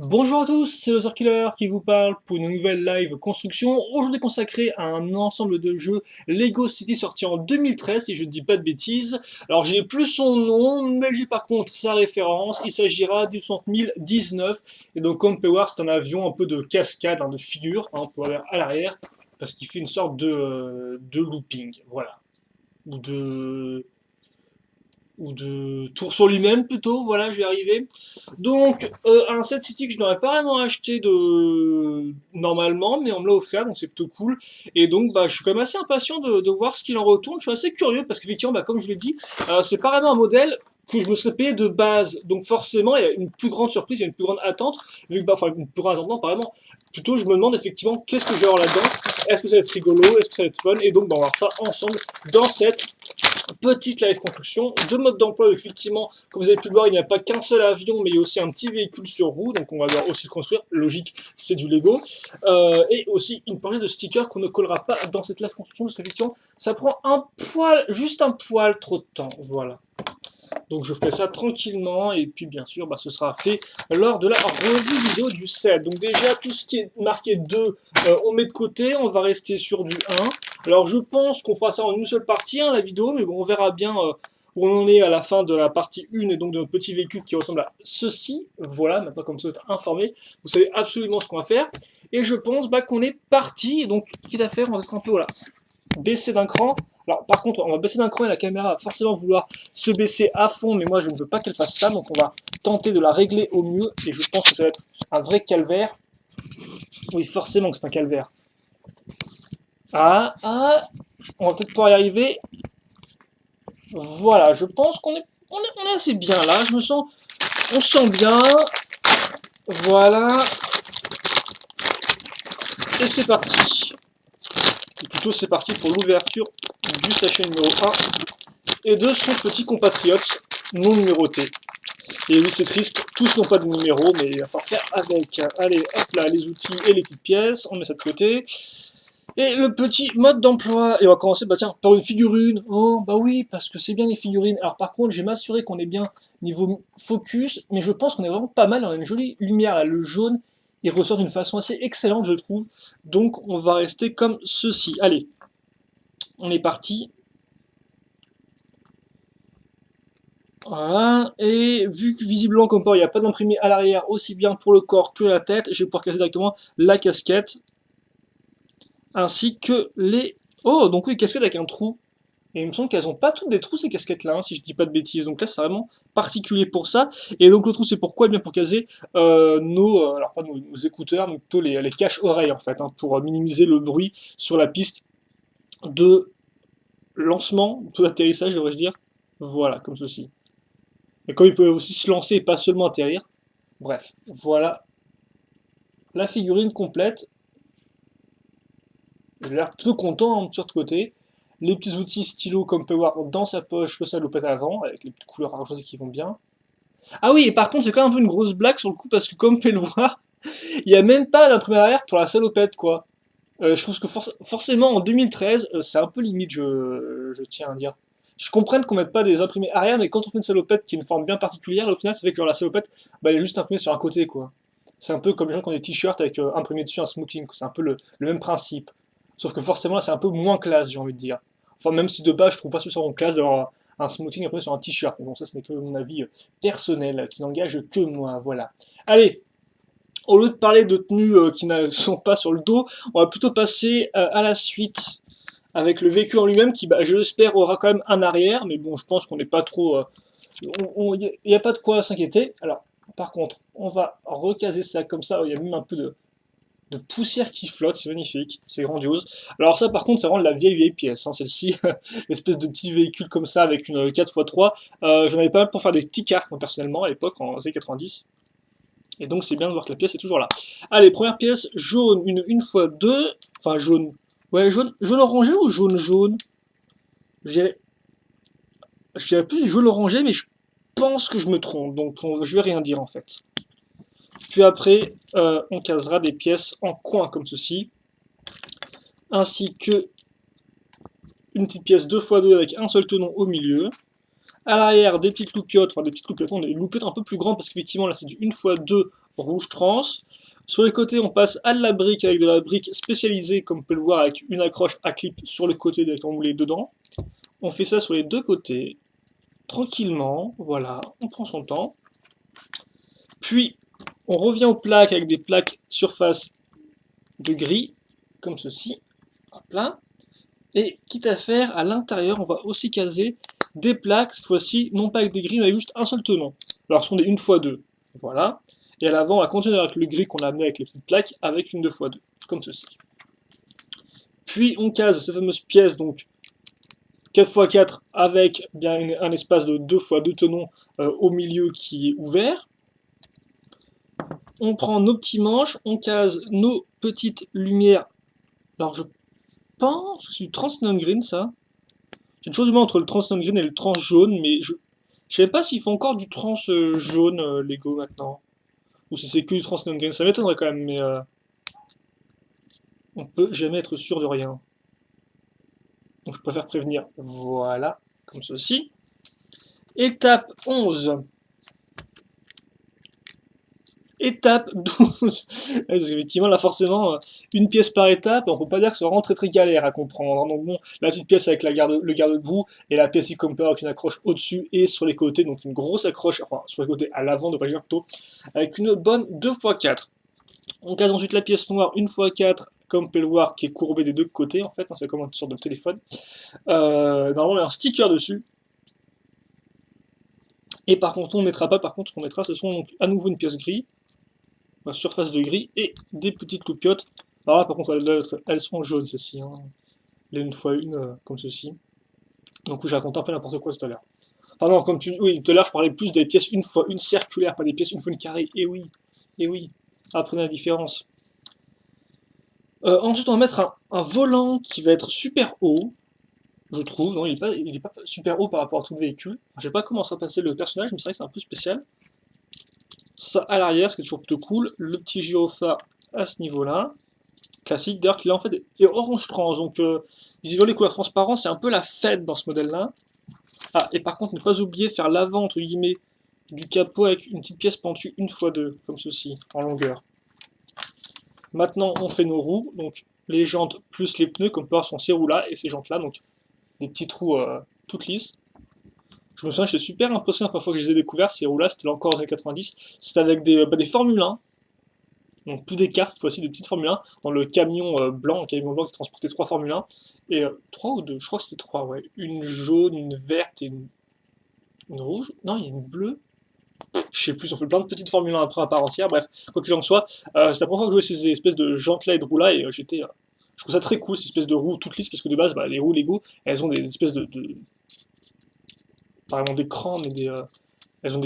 Bonjour à tous, c'est le Killer qui vous parle pour une nouvelle live construction, aujourd'hui consacrée à un ensemble de jeux Lego City sorti en 2013, si je ne dis pas de bêtises. Alors j'ai plus son nom, mais j'ai par contre sa référence, il s'agira du 60019, et donc comme on peut voir c'est un avion un peu de cascade, de figure, on peut voir à l'arrière, parce qu'il fait une sorte de looping, voilà, ou de tour sur lui-même plutôt, voilà, je vais arriver. Donc, un set City que je n'aurais pas vraiment acheté normalement, mais on me l'a offert, donc c'est plutôt cool. Et donc, bah, je suis quand même assez impatient de voir ce qu'il en retourne. Je suis assez curieux parce qu'effectivement, bah, comme je l'ai dit, c'est pas vraiment un modèle que je me serais payé de base. Donc forcément, il y a une plus grande surprise, il y a une plus grande attente, vu que, bah, enfin, une plus grande attente, non, pas vraiment. Plutôt, je me demande effectivement qu'est-ce que je vais avoir là-dedans. Est-ce que ça va être rigolo? Est-ce que ça va être fun? Et donc, bah, on va voir ça ensemble dans cette petite live construction. Deux modes d'emploi, effectivement, comme vous avez pu le voir, il n'y a pas qu'un seul avion, mais il y a aussi un petit véhicule sur roue, donc on va devoir aussi le construire. Logique, c'est du Lego. Et aussi une partie de stickers qu'on ne collera pas dans cette live construction, parce qu'effectivement, ça prend un poil, juste un poil trop de temps. Voilà. Donc je ferai ça tranquillement et puis bien sûr bah, ce sera fait lors de la revue vidéo du set. Donc déjà tout ce qui est marqué 2 on met de côté, on va rester sur du 1. Alors je pense qu'on fera ça en une seule partie la vidéo, mais bon on verra bien où on en est à la fin de la partie 1 et donc de notre petit véhicule qui ressemble à ceci. Voilà, maintenant comme ça vous êtes informé, vous savez absolument ce qu'on va faire. Et je pense bah, qu'on est parti, donc quitte à faire, on va être un peu voilà, baisser d'un cran. Alors par contre, on va baisser d'un cran et la caméra va forcément vouloir se baisser à fond, mais moi je ne veux pas qu'elle fasse ça, donc on va tenter de la régler au mieux, et je pense que ça va être un vrai calvaire. Oui, forcément que c'est un calvaire. On va peut-être pouvoir y arriver. Voilà, je pense qu'on est assez bien là, on se sent bien. Voilà, et c'est parti. Et plutôt c'est parti pour l'ouverture du sachet numéro 1 et de son petit compatriote non numéroté. Et oui, c'est triste, tous n'ont pas de numéro, mais il va falloir faire avec. Allez, hop là, les outils et les petites pièces, on met ça de côté. Et le petit mode d'emploi, et on va commencer bah, tiens, par une figurine. Oh, bah oui, parce que c'est bien les figurines. Alors par contre, j'ai m'assuré qu'on est bien niveau focus, mais je pense qu'on est vraiment pas mal. On a une jolie lumière, là, le jaune, il ressort d'une façon assez excellente, je trouve. Donc on va rester comme ceci. Allez, on est parti. Voilà, et vu que visiblement comme pas il n'y a pas d'imprimé à l'arrière aussi bien pour le corps que la tête, je vais pouvoir casser directement la casquette ainsi que les... Oh, donc oui, casquette avec un trou. Et il me semble qu'elles ont pas toutes des trous ces casquettes-là, si je dis pas de bêtises. Donc là c'est vraiment particulier pour ça. Et donc le trou c'est pourquoi? Eh bien pour caser alors pas nos écouteurs, mais plutôt les caches-oreilles en fait, pour minimiser le bruit sur la piste de lancement, d'atterrissage devrais-je dire. Voilà, comme ceci. Et comme il peut aussi se lancer et pas seulement atterrir. Bref, voilà la figurine complète. J'ai l'air plutôt content de ce côté. Les petits outils stylo comme peut voir dans sa poche, le salopette avant, avec les petites couleurs argentées qui vont bien. Ah oui, et par contre, c'est quand même un peu une grosse blague sur le coup, parce que comme vous pouvez le voir, il n'y a même pas d'imprimé arrière pour la salopette, quoi. Je trouve que forcément, en 2013, c'est un peu limite, je tiens à dire. Je comprends qu'on mette pas des imprimés arrière, mais quand on fait une salopette qui a une forme bien particulière, au final, ça fait que genre, la salopette, bah, elle est juste imprimée sur un côté, quoi. C'est un peu comme les gens qui ont des t-shirts avec imprimé dessus un smoking, c'est un peu le même principe. Sauf que forcément, là, c'est un peu moins classe, j'ai envie de dire. Enfin, même si de base, je trouve pas spécialement classe d'avoir un smoking imprimé sur un t-shirt. Mais bon, ça, ce n'est que mon avis personnel, qui n'engage que moi, voilà. Allez, au lieu de parler de tenues qui ne sont pas sur le dos, on va plutôt passer à la suite avec le véhicule en lui-même qui, bah, je l'espère, aura quand même un arrière, mais bon, je pense qu'on n'est pas trop... Il n'y a pas de quoi s'inquiéter. Alors, par contre, on va recaser ça comme ça, il y a même un peu de poussière qui flotte, c'est magnifique, c'est grandiose. Alors ça, par contre, c'est vraiment de la vieille pièce, celle-ci, l'espèce de petit véhicule comme ça avec une 4x3. J'en avais pas mal pour faire des petits cartes, moi, personnellement, à l'époque, en années 90. Et donc c'est bien de voir que la pièce est toujours là. Allez, première pièce, jaune, une fois deux. Enfin, jaune. Ouais, jaune orangé ou jaune jaune? Je dirais, je dirais plus jaune orangé, mais je pense que je me trompe. Donc je vais rien dire en fait. Puis après, on casera des pièces en coin comme ceci. Ainsi que une petite pièce 2x2 avec un seul tenon au milieu. À l'arrière, des petites loupiottes, enfin des petites loupiottes, des loupiottes un peu plus grandes parce qu'effectivement là c'est du 1x2 rouge trans. Sur les côtés, on passe à de la brique avec de la brique spécialisée, comme on peut le voir, avec une accroche à clip sur le côté des emboulés dedans. On fait ça sur les deux côtés, tranquillement, voilà, on prend son temps. Puis, on revient aux plaques avec des plaques surface de gris, comme ceci. Hop là. Et quitte à faire, à l'intérieur, on va aussi caser des plaques, cette fois-ci, non pas avec des gris, mais avec juste un seul tenon. Alors, ce sont des 1x2. Voilà. Et à l'avant, on va continuer avec le gris qu'on a amené avec les petites plaques, avec une 2x2, comme ceci. Puis, on case ces fameuses pièces, donc 4x4, avec bien un espace de 2x2 tenons au milieu qui est ouvert. On prend nos petits manches, on case nos petites lumières. Alors, je pense que c'est du transneon green, ça. J'ai toujours du mal entre le transneon green et le trans jaune, mais je sais pas s'ils font encore du trans jaune Lego maintenant. Ou si c'est que du transneon green, ça m'étonnerait quand même, mais on peut jamais être sûr de rien. Donc je préfère prévenir. Voilà, comme ceci. Étape 11. Étape 12. Parce qu'effectivement, là, forcément, une pièce par étape, on peut pas dire que ce soit vraiment très galère à comprendre. Donc bon, la petite pièce avec le garde-boue, et la pièce e-comper avec une accroche au-dessus et sur les côtés, donc une grosse accroche, enfin, sur les côtés à l'avant, de dire plutôt, avec une bonne 2x4. On case ensuite la pièce noire 1x4, comme on peut le voir, qui est courbée des deux côtés, en fait, hein, c'est comme une sorte de téléphone. Normalement, il y a un sticker dessus. Et par contre, on ne mettra pas, par contre, ce qu'on mettra, ce sont donc à nouveau une pièce gris, surface de gris, et des petites loupiottes. Alors là, par contre, elles sont jaunes, ceci, hein. Les 1x1, comme ceci. Donc, je raconte un peu n'importe quoi tout à l'heure. Enfin, non, comme oui, tout à l'heure, je parlais plus des pièces 1x1 circulaires, pas des pièces 1x1 carrées. Et oui, apprenez la différence. Ensuite, on va mettre un volant qui va être super haut, je trouve. Non, il est pas super haut par rapport à tout le véhicule. Je sais pas comment ça va passer le personnage, mais c'est vrai que c'est un peu spécial. Ça à l'arrière, ce qui est toujours plutôt cool. Le petit gyrophare à ce niveau-là. Classique, d'ailleurs, qui là en fait est orange trans. Donc, visiblement, les couleurs transparentes, c'est un peu la fête dans ce modèle-là. Ah, et par contre, ne pas oublier faire l'avant, entre guillemets, du capot avec une petite pièce pentue 1x2, comme ceci, en longueur. Maintenant, on fait nos roues. Donc, les jantes plus les pneus, comme peut voir, sont ces roues-là et ces jantes-là. Donc, des petites roues toutes lisses. Je me souviens, j'étais super impressionné la première fois que je les ai découvertes, ces roues-là, c'était encore dans les années 90. C'était avec des Formule 1, donc plus des cartes, cette fois-ci des petites Formule 1, dans le camion blanc, un camion blanc qui transportait 3 Formule 1, et 3 ou 2, je crois que c'était 3, ouais. Une jaune, une verte et une rouge. Non, il y a une bleue. Je sais plus, on fait plein de petites Formule 1 après à part entière, bref, quoi qu'il en soit, c'est la première fois que je jouais ces espèces de jantes-là et de roues-là, et je trouve ça très cool, ces espèces de roues toutes lisses, parce que de base, les roues Lego, elles ont des espèces pas vraiment d'écran, mais elles ont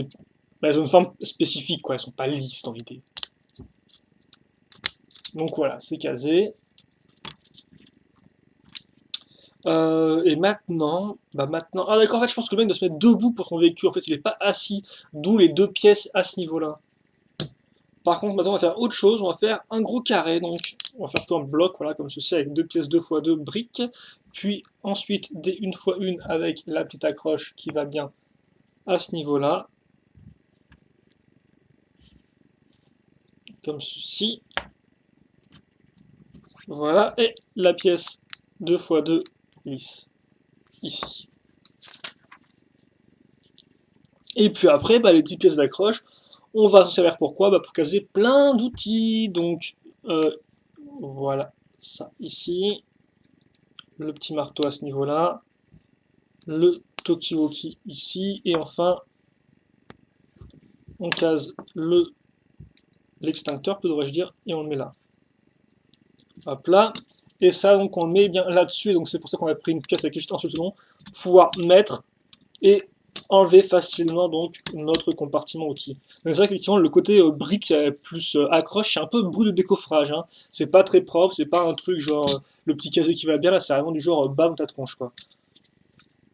une forme spécifique, quoi. Elles sont pas lisses dans l'idée. Donc voilà, c'est casé. Et maintenant, ah d'accord, en fait, je pense que le mec doit se mettre debout pour son véhicule. En fait, il est pas assis, d'où les deux pièces à ce niveau-là. Par contre, maintenant, on va faire autre chose. On va faire un gros carré, donc on va faire tout un bloc, voilà, comme ceci, avec deux pièces 2x2 briques. Puis ensuite des 1x1 avec la petite accroche qui va bien à ce niveau-là, comme ceci. Voilà, et la pièce 2x2 lisse, ici. Et puis après, les petites pièces d'accroche, on va s'en servir pour quoi? Pour caser plein d'outils. Donc, voilà, ça ici, le petit marteau à ce niveau-là, le Tokiwoki ici, et enfin, on case l'extincteur, que devrais-je dire, et on le met là. Hop là. Et ça, donc, on le met bien là-dessus. Donc, c'est pour ça qu'on a pris une pièce avec juste un seul toulon pour pouvoir mettre et enlever facilement donc notre compartiment outil. Donc, c'est vrai qu'effectivement, le côté brique plus accroche, c'est un peu bruit de décoffrage. Hein. C'est pas très propre, c'est pas un truc genre le petit casier qui va bien. Là, c'est vraiment du genre bam ta tronche, quoi.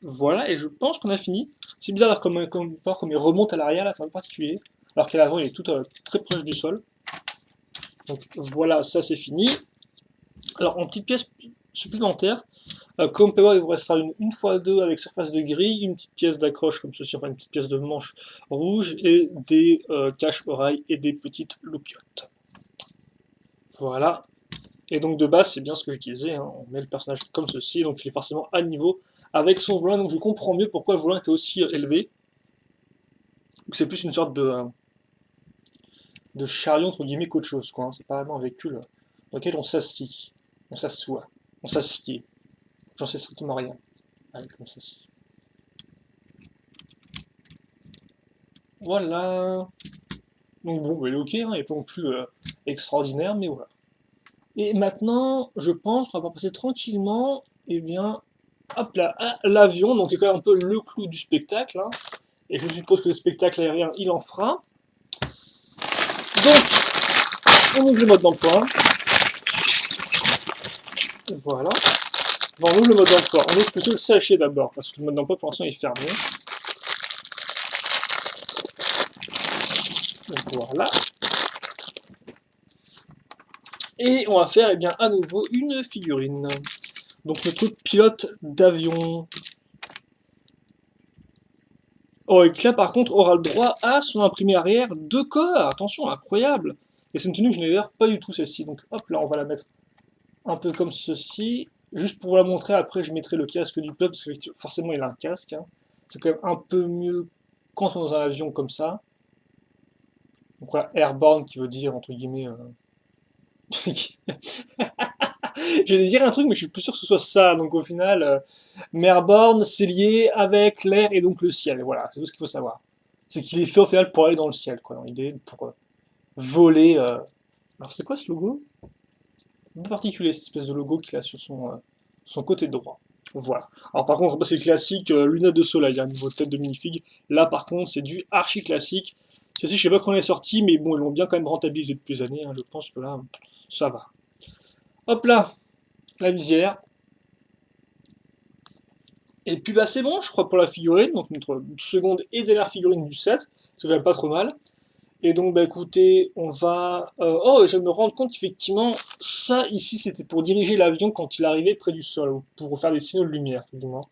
Voilà, et je pense qu'on a fini. C'est bizarre comme il remonte à l'arrière, là, c'est un peu particulier. Alors qu'à l'avant, il est tout très proche du sol. Donc voilà, ça c'est fini. Alors en petite pièce supplémentaire, Comme on peut voir, il vous restera une x2 avec surface de gris, une petite pièce d'accroche comme ceci, enfin une petite pièce de manche rouge, et des cache-oreilles et des petites loupiottes. Voilà. Et donc de base, c'est bien ce que je disais, hein, on met le personnage comme ceci, donc il est forcément à niveau avec son volant, donc je comprends mieux pourquoi le volant était aussi élevé. C'est plus une sorte de chariot entre guillemets qu'autre chose, quoi. Hein. C'est pas vraiment un véhicule dans lequel on s'assit, on s'assoit, on s'assied. J'en sais strictement rien. Allez, comme ceci. Voilà. Donc bon, bah, il est ok, hein, il n'est pas non plus extraordinaire, mais voilà. Et maintenant, je pense qu'on va passer tranquillement, eh bien, hop là, à l'avion, donc c'est quand même un peu le clou du spectacle, hein. Et je suppose que le spectacle aérien, il en fera. Donc, on ouvre le mode d'emploi. Voilà. Bon, on ouvre le mode d'emploi. On ouvre plutôt le sachet d'abord, parce que le mode d'emploi pour l'instant est fermé. Donc, voilà. Et on va faire eh bien, à nouveau une figurine. Donc notre pilote d'avion. Oh, et qui là par contre aura le droit à son imprimé arrière de corps. Attention, incroyable. Et c'est une tenue que je n'ai d'ailleurs pas du tout celle-ci. Donc hop là, on va la mettre un peu comme ceci. Juste pour vous la montrer, après je mettrai le casque du pilote, parce que forcément il a un casque. Hein. C'est quand même un peu mieux quand on est dans un avion comme ça. Donc voilà, airborne qui veut dire entre guillemets... J'allais dire un truc, mais je suis plus sûr que ce soit ça. Donc au final, Merborn, c'est lié avec l'air et donc le ciel. Voilà, c'est tout ce qu'il faut savoir. C'est qu'il est fait au final pour aller dans le ciel, quoi. Dans l'idée, pour voler. Alors c'est quoi ce logo? Un peu particulier, cette espèce de logo qu'il a sur son côté droit. Voilà. Alors par contre, c'est classique, lunettes de soleil, un niveau tête de minifig. Là par contre, c'est du archi classique. Ceci, je sais pas quand elle est sortie, mais bon, ils l'ont bien quand même rentabilisé depuis des années. Hein. Je pense que là, ça va. Hop là, la visière. Et puis bah c'est bon, je crois, pour la figurine, donc notre seconde et dernière figurine du set, c'est quand même pas trop mal. Et donc bah écoutez, on va... Oh, je viens de me rendre compte qu'effectivement, ça ici c'était pour diriger l'avion quand il arrivait près du sol, ou pour faire des signaux de lumière, tout du moins.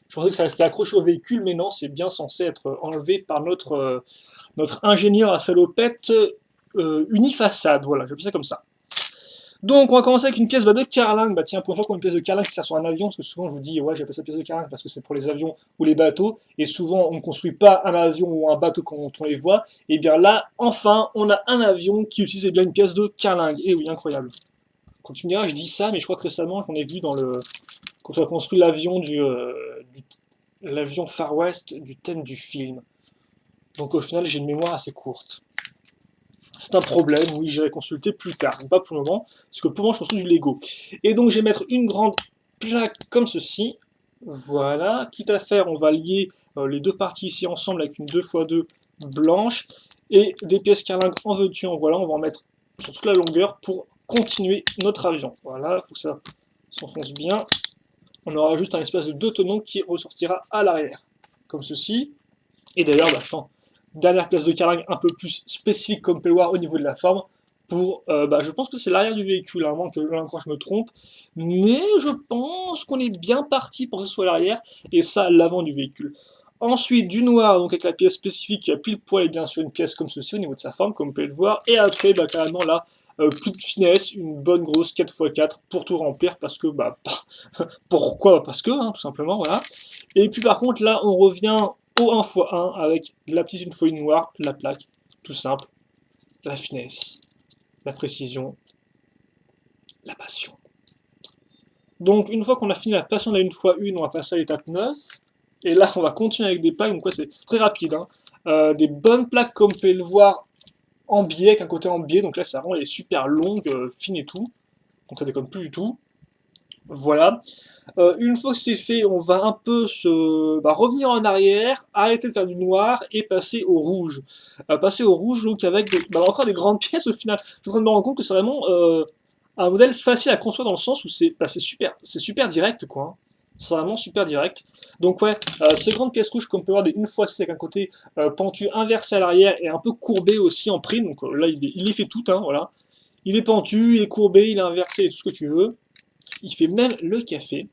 Je pensais que ça restait accroché au véhicule, mais non, c'est bien censé être enlevé par notre ingénieur à salopette unifaçade, voilà, j'appelle ça comme ça. Donc on va commencer avec une pièce de carlingue. Bah tiens, pour une fois qu'on a une pièce de carlingue qui sert sur un avion, parce que souvent je vous dis ouais j'appelle ça pièce de carlingue parce que c'est pour les avions ou les bateaux, et souvent on ne construit pas un avion ou un bateau quand on les voit, et bien là, enfin, on a un avion qui utilise bien une pièce de carlingue. Et oui, incroyable. Quand tu me diras, je dis ça, mais je crois que récemment j'en ai vu dans le. Quand on a construit l'avion l'avion Far West du thème du film. Donc au final j'ai une mémoire assez courte. C'est un problème, oui, j'irai consulter plus tard, mais pas pour le moment, parce que pour moi, je construis du Lego. Et donc, je vais mettre une grande plaque comme ceci, voilà, quitte à faire, on va lier les deux parties ici ensemble avec une 2x2 blanche, et des pièces carlingues en veux-tu, en voilà, on va en mettre sur toute la longueur pour continuer notre avion. Voilà, il faut que ça s'enfonce bien. On aura juste un espace de 2 tenons qui ressortira à l'arrière, comme ceci. Et d'ailleurs, bah, dernière pièce de carlingue un peu plus spécifique comme peut le voir au niveau de la forme. Pour, je pense que c'est l'arrière du véhicule, à moins que là encore je me trompe. Mais je pense qu'on est bien parti pour que ce soit l'arrière, et ça l'avant du véhicule. Ensuite, du noir, donc avec la pièce spécifique qui a pile poil et bien sûr une pièce comme ceci au niveau de sa forme, comme vous pouvez le voir. Et après, carrément là, plus de finesse, une bonne grosse 4x4 pour tout remplir, parce que, pourquoi? Parce que, hein, tout simplement, voilà. Et puis par contre, là, on revient au 1x1 avec la petite une folie noire, la plaque, tout simple, la finesse, la précision, la passion. Donc une fois qu'on a fini la passion de la 1x1, on va passer à l'étape 9. Et là, on va continuer avec des plaques, donc c'est très rapide. Hein. Des bonnes plaques comme vous pouvez le voir en biais, avec un côté en biais, donc là ça rend les super longues, fines et tout. Donc ça déconne plus du tout. Voilà. Une fois que c'est fait, on va un peu revenir en arrière, arrêter de faire du noir et passer au rouge. Passer au rouge donc avec encore des grandes pièces au final. Je suis en train de me rendre compte que c'est vraiment un modèle facile à construire dans le sens où c'est super direct quoi. Hein. C'est vraiment super direct. Donc ouais, ces grandes pièces rouges comme on peut voir des une fois c'est avec un côté pentu inversé à l'arrière et un peu courbé aussi en prime. Donc là il les fait toutes, hein, voilà. Il est pentu, il est courbé, il est inversé, tout ce que tu veux. Il fait même le café.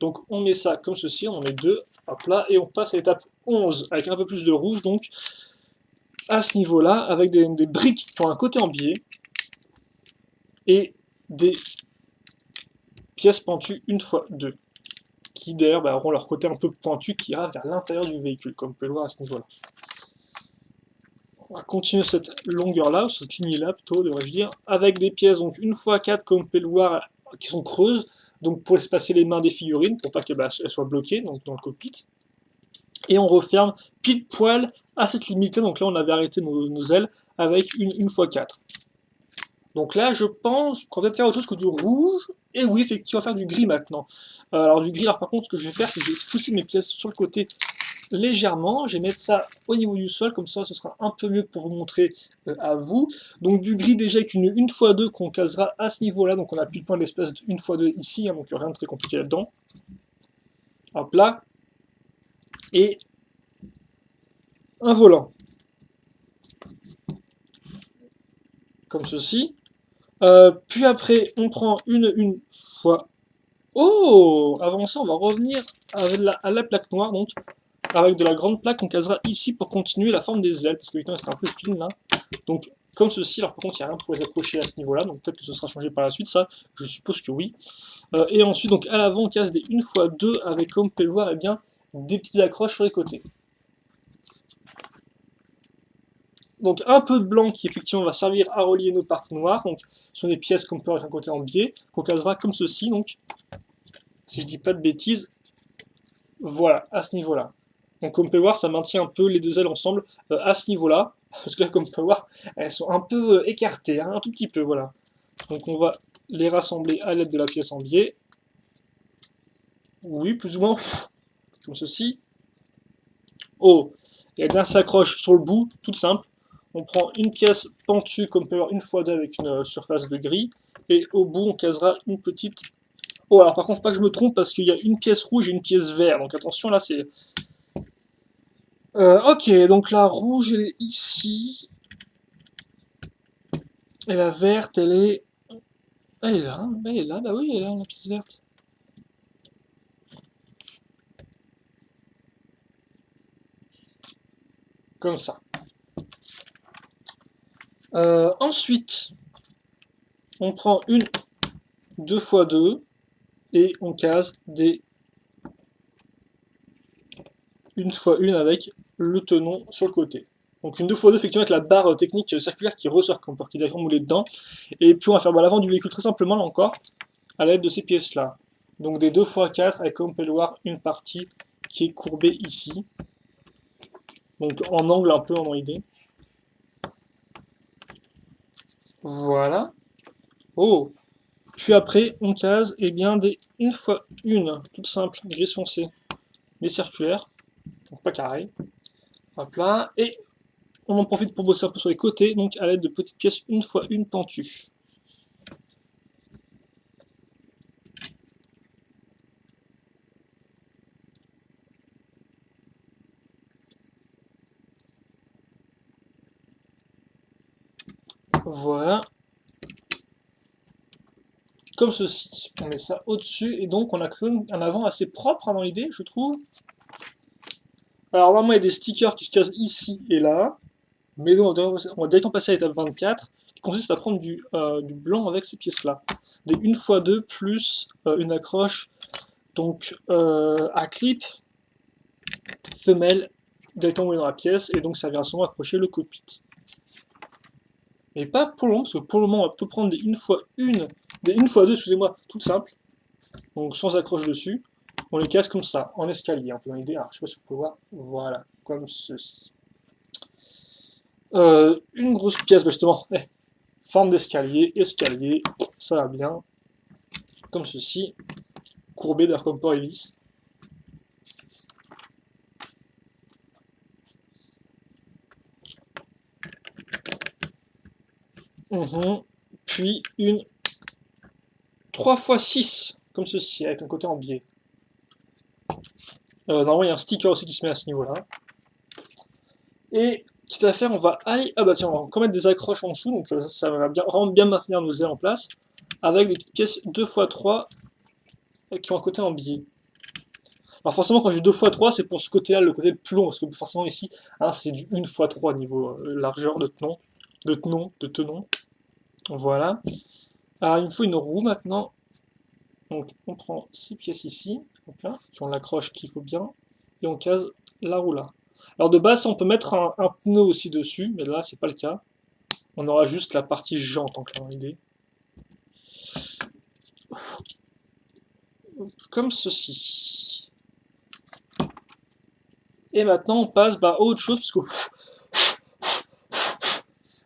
Donc on met ça comme ceci, on en met 2, hop là, et on passe à l'étape 11, avec un peu plus de rouge, donc à ce niveau-là, avec des briques qui ont un côté en biais, et des pièces pointues 1x2, qui d'ailleurs auront leur côté un peu pointu qui ira vers l'intérieur du véhicule, comme vous pouvez le voir à ce niveau-là. On va continuer cette longueur-là, cette ligne-là plutôt, devrais-je dire, avec des pièces donc 1x4, comme vous pouvez le voir, qui sont creuses, donc pour laisser passer les mains des figurines, pour pas qu'elles soient bloquées donc dans le cockpit. Et on referme pile poil à cette limite-là, donc là on avait arrêté nos ailes, avec une 1x4. Donc là, je pense qu'on va peut-être faire autre chose que du rouge. Et oui, effectivement, on va faire du gris maintenant. Alors du gris, alors par contre, ce que je vais faire, c'est que je vais pousser mes pièces sur le côté légèrement. Je vais mettre ça au niveau du sol, comme ça, ce sera un peu mieux pour vous montrer à vous. Donc du gris déjà avec une 1x2 qu'on casera à ce niveau-là. Donc on a pile point l'espèce de 1x2 ici, hein, donc il n'y a rien de très compliqué là-dedans. Hop là. Et un volant. Comme ceci. Puis après, on prend une fois. Oh! Avant ça, on va revenir à la plaque noire, donc avec de la grande plaque qu'on casera ici pour continuer la forme des ailes, parce que c'est un peu fine là. Donc, comme ceci, alors par contre, il n'y a rien pour les accrocher à ce niveau-là, donc peut-être que ce sera changé par la suite, ça, je suppose que oui. Et ensuite, donc à l'avant, on casse des 1x2 avec, comme vous pouvez le voir, eh bien, des petites accroches sur les côtés. Donc un peu de blanc qui effectivement va servir à relier nos parties noires. Donc ce sont des pièces qu'on peut avec un côté en biais, qu'on casera comme ceci. Donc si je dis pas de bêtises, voilà, à ce niveau-là. Donc comme on peut voir, ça maintient un peu les deux ailes ensemble à ce niveau-là. Parce que là, comme on peut voir, elles sont un peu écartées, hein, un tout petit peu, voilà. Donc on va les rassembler à l'aide de la pièce en biais. Oui, plus ou moins, comme ceci. Oh, et elle s'accroche sur le bout, toute simple. On prend une pièce pentue comme peut avoir 1x2 avec une surface de gris, et au bout on casera une petite... Oh, alors par contre, pas que je me trompe, parce qu'il y a une pièce rouge et une pièce verte, donc attention, là c'est... ok, donc la rouge elle est ici, et la verte elle est... Elle est là, elle est là, bah oui, elle est là, la pièce verte. Comme ça. Ensuite, on prend une 2x2 et on case des 1x1 avec le tenon sur le côté. Donc une 2x2 effectivement avec la barre technique circulaire qui ressort qui est d'accord moulée dedans. Et puis on va faire l'avant du véhicule très simplement là encore, à l'aide de ces pièces là. Donc des 2x4 avec comme on peut le voir une partie qui est courbée ici. Donc en angle un peu en idée. Voilà. Oh. Puis après, on case eh bien, des 1x1, toute simple, gris foncé, mais circulaires, donc pas carré. Hop là. Et on en profite pour bosser un peu sur les côtés, donc à l'aide de petites pièces 1x1 pentues. Voilà. Comme ceci. On met ça au-dessus, et donc on a un avant assez propre dans l'idée, je trouve. Alors normalement il y a des stickers qui se casent ici et là, mais on va directement passer à l'étape 24, qui consiste à prendre du blanc avec ces pièces-là. Des 1x2 plus une accroche donc à clip femelle directement dans la pièce, et donc ça vient seulement accrocher le cockpit. Mais pas pour le moment, parce que pour le moment on va plutôt prendre des 1x1, des 1x2, excusez-moi, toutes simples, donc sans accroche dessus. On les casse comme ça, en escalier, un peu dans l'idée. Alors, je sais pas si vous pouvez voir, voilà, comme ceci. Une grosse pièce, justement, forme d'escalier, escalier, ça va bien, comme ceci, courbé d'ailleurs comme port et vis. Puis une 3x6, comme ceci, avec un côté en biais. Normalement, il y a un sticker aussi qui se met à ce niveau-là. Et quitte à faire, on va aller... Ah bah tiens, on va encore mettre des accroches en dessous, donc ça va bien maintenir nos ailes en place, avec des petites pièces 2x3 qui ont un côté en biais. Alors forcément, quand j'ai 2 x 3, c'est pour ce côté-là, le côté le plus long, parce que forcément ici, hein, c'est du 1 x 3 niveau largeur de tenon. Voilà. Alors il me faut une roue maintenant. Donc on prend 6 pièces ici, donc là, puis on l'accroche qu'il faut bien, et on case la roue là. Alors de base, on peut mettre un pneu aussi dessus, mais là, c'est pas le cas. On aura juste la partie jante en clairement l'idée. Comme ceci. Et maintenant, on passe à autre chose, parce que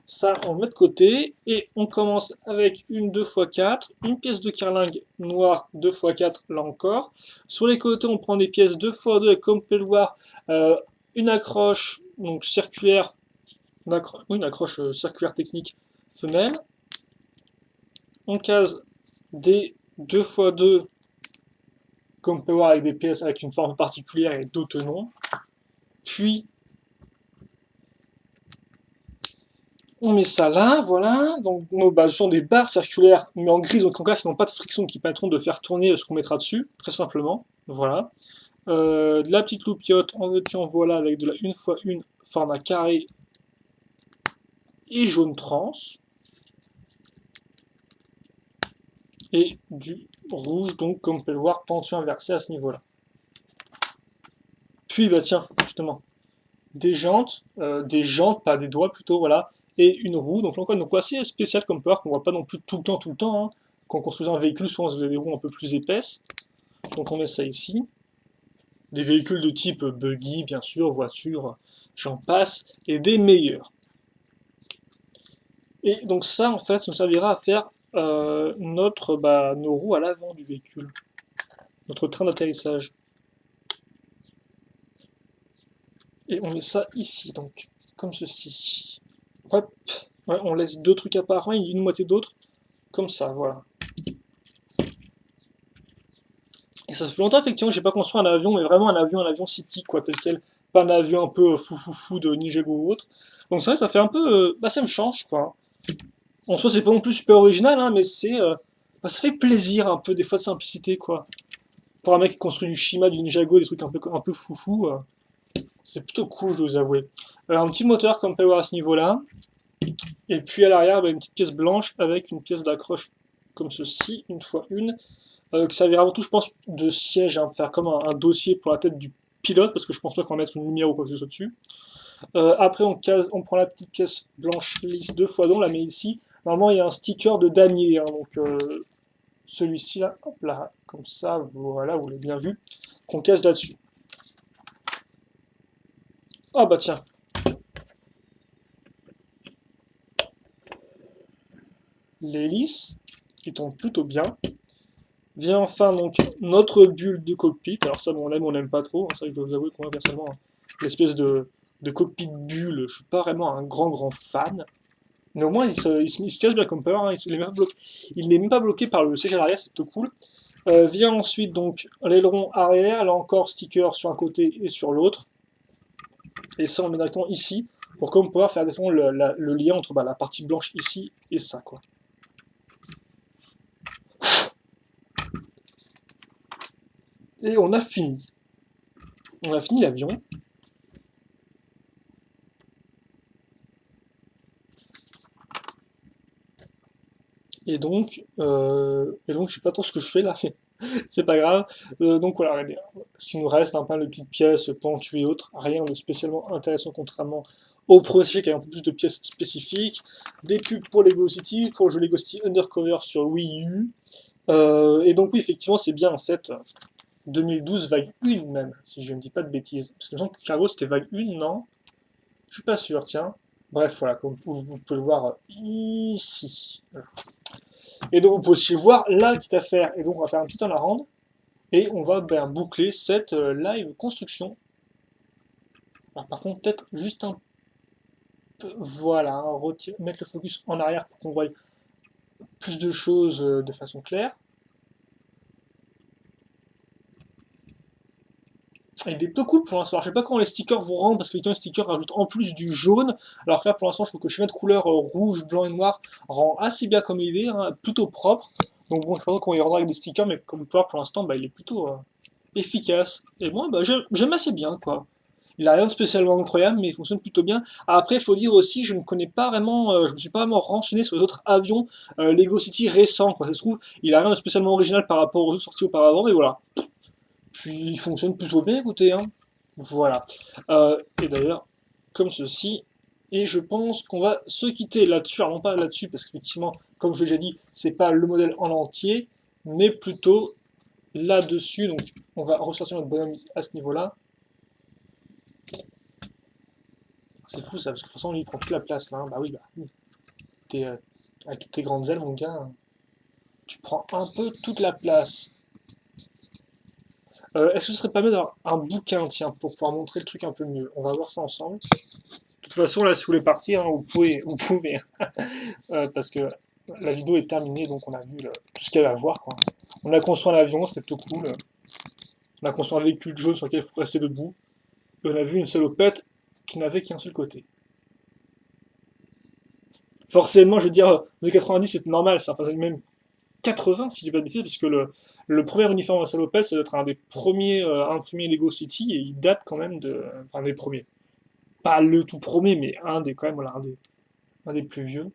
ça, on le met de côté, et on commence avec une 2x4, une pièce de carlingue noire 2x4, là encore. Sur les côtés, on prend des pièces 2x2, comme vous pouvez le voir, une accroche donc circulaire, une accroche circulaire technique femelle. On case des 2x2, comme on peut voir, avec des pièces avec une forme particulière et deux tenons. Puis, on met ça là, voilà. Donc, nos bases sont des barres circulaires, mais en grise, donc en clair, qui n'ont pas de friction, qui permettront de faire tourner ce qu'on mettra dessus, très simplement. Voilà. De la petite loupiote, en veux-tu, en voilà, avec de la 1x1 format carré et jaune trans. Et du rouge, donc, comme on peut le voir, pentu inversé à ce niveau-là. Puis, bah tiens, justement, des jantes, pas des doigts plutôt, voilà, et une roue. Donc là encore une roue assez spéciale comme power qu'on voit pas non plus tout le temps. Hein. Quand on construit un véhicule, souvent vous avez des roues un peu plus épaisses. Donc on met ça ici. Des véhicules de type buggy, bien sûr, voiture, j'en passe, et des meilleurs. Et donc ça, en fait, ça nous servira à faire nos roues à l'avant du véhicule, notre train d'atterrissage. Et on met ça ici, donc, comme ceci. Hop, ouais, on laisse deux trucs à part, une moitié d'autres, comme ça, voilà. Et ça fait longtemps, effectivement, que j'ai pas construit un avion, mais vraiment un avion city, quoi, tel quel. Pas un avion un peu fou de Ninjago ou autre. Donc c'est vrai, ça fait un peu... ça me change, quoi. En soi, c'est pas non plus super original, hein, mais ça fait plaisir, un peu, des fois, de simplicité, quoi. Pour un mec qui construit du Shima, du Ninjago, des trucs un peu foufou, c'est plutôt cool, je dois vous avouer. Un petit moteur, comme on peut voir à ce niveau-là. Et puis à l'arrière, une petite pièce blanche avec une pièce d'accroche comme ceci, 1x1, qui servira avant tout, je pense, de siège, hein, faire comme un dossier pour la tête du pilote, parce que je pense pas qu'on va mettre une lumière ou quoi que ce soit dessus. Après, on prend la petite pièce blanche lisse 2x2, on la met ici. Normalement, il y a un sticker de damier, hein, donc celui-ci là, hop là, comme ça, voilà, vous l'avez bien vu, qu'on casse là-dessus. Ah bah tiens. L'hélice, qui tombe plutôt bien. Vient enfin donc notre bulle de cockpit. Alors ça, bon, on aime ou on n'aime pas trop. Ça, je dois vous avouer que moi, personnellement, l'espèce de cockpit bulle, je suis pas vraiment un grand fan. Mais au moins, il se casse bien comme peur. Hein. Il n'est même pas bloqué par le siège à l'arrière, c'est plutôt cool. Vient ensuite donc l'aileron arrière. Là encore, sticker sur un côté et sur l'autre. Et ça, on met directement ici pour comme pouvoir faire le lien entre la partie blanche ici et ça, quoi. Et on a fini. On a fini l'avion. Et donc, je sais pas trop ce que je fais là, c'est pas grave. Donc voilà, regardez, ce qui nous reste, un peu de petites pièces, pentues et autres, rien de spécialement intéressant contrairement au projet qui a un peu plus de pièces spécifiques. Des pubs pour Lego City, pour le jeu Lego City Undercover sur Wii U. Et donc oui, effectivement, c'est bien un set 2012 vague 1 même, si je ne dis pas de bêtises. Parce que me semble que Cargo c'était vague 1, non? Je suis pas sûr, tiens. Bref, voilà, comme vous pouvez le voir ici. Voilà. Et donc, vous pouvez aussi voir la petite affaire. Et donc, on va faire un petit en rendre. Et on va boucler cette live construction. Alors, par contre, peut-être juste un peu. Voilà, hein, mettre le focus en arrière pour qu'on voie plus de choses de façon claire. Il est plutôt cool pour l'instant. Je sais pas comment les stickers vont rendre parce que les stickers rajoutent en plus du jaune. Alors que là, pour l'instant, je trouve que le schéma de couleur rouge, blanc et noir rend assez bien comme idée, hein, plutôt propre. Donc bon, je sais pas comment il rendra avec des stickers, mais comme vous pouvez voir pour l'instant, il est plutôt efficace. Et moi, bah, j'aime assez bien, quoi. Il a rien de spécialement incroyable, mais il fonctionne plutôt bien. Après, il faut dire aussi, je ne connais pas vraiment, je me suis pas vraiment renseigné sur les autres avions Lego City récents, quoi. Ça se trouve, il a rien de spécialement original par rapport aux autres sortis auparavant, mais voilà. Puis il fonctionne plutôt bien, écoutez, hein. Voilà. Et d'ailleurs, comme ceci, et je pense qu'on va se quitter là-dessus, alors non pas là-dessus, parce qu'effectivement, comme je l'ai déjà dit, c'est pas le modèle en entier, mais plutôt là-dessus. Donc, on va ressortir notre bonhomme à ce niveau-là. C'est fou ça, parce que de toute façon, lui, il prend toute la place là, hein. Bah oui, bah, t'es, avec toutes tes grandes ailes, mon gars, tu prends un peu toute la place. Est-ce que ce serait pas mieux d'avoir un bouquin, tiens, pour pouvoir montrer le truc un peu mieux? On va voir ça ensemble. De toute façon, là, si vous voulez partir, hein, vous pouvez, parce que la vidéo est terminée, donc on a vu tout ce qu'il y avait à voir, quoi. On a construit un avion, c'était plutôt cool. On a construit un véhicule jaune sur lequel il faut rester debout. Et on a vu une salopette qui n'avait qu'un seul côté. Forcément, je veux dire, les 90, c'est normal, ça, enfin, même 80, si je dis pas de bêtises, parce que le premier uniforme à salopette, ça doit être un des premiers imprimés Lego City, et il date quand même de. Enfin, un des premiers. Pas le tout premier, mais un des, quand même, voilà, un des plus vieux.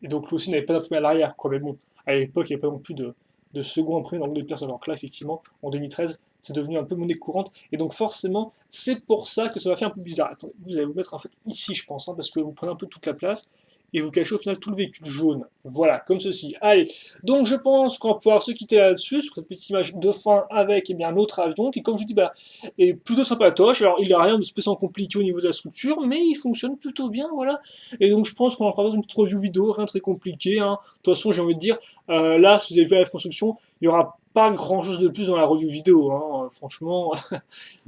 Et donc, lui aussi n'avait pas d'imprimé à l'arrière, quoi. Mais bon, à l'époque, il n'y avait pas non plus de second imprimé dans le de personnes. Alors que là, effectivement, en 2013, c'est devenu un peu monnaie courante. Et donc, forcément, c'est pour ça que ça va faire un peu bizarre. Attendez, vous allez vous mettre en fait ici, je pense, hein, parce que vous prenez un peu toute la place et vous cachez au final tout le véhicule jaune. Voilà, comme ceci. Allez, donc je pense qu'on va pouvoir se quitter là-dessus, sur cette petite image de fin avec eh bien, un autre avion qui, comme je dis, bah, est plutôt sympatoche. Alors, il n'a rien de spécialement compliqué au niveau de la structure, mais il fonctionne plutôt bien, voilà. Et donc, je pense qu'on va faire une petite review vidéo, rien de très compliqué, hein. De toute façon, j'ai envie de dire, là, si vous avez vu la construction, il n'y aura pas grand chose de plus dans la review vidéo, hein. Franchement,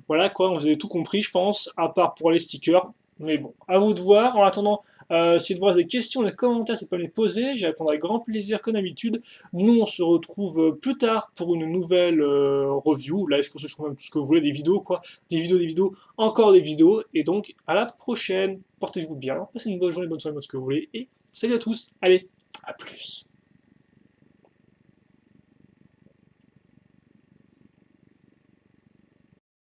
voilà quoi, vous avez tout compris, je pense, à part pour les stickers. Mais bon, à vous de voir. En attendant, si vous avez des questions, des commentaires, c'est pas les poser. J'y répondrai avec grand plaisir, comme d'habitude. Nous, on se retrouve plus tard pour une nouvelle review, live construction, même tout ce que vous voulez, des vidéos, quoi. Des vidéos, encore des vidéos. Et donc, à la prochaine. Portez-vous bien, passez une bonne journée, bonne soirée, ce que vous voulez. Et salut à tous. Allez, à plus.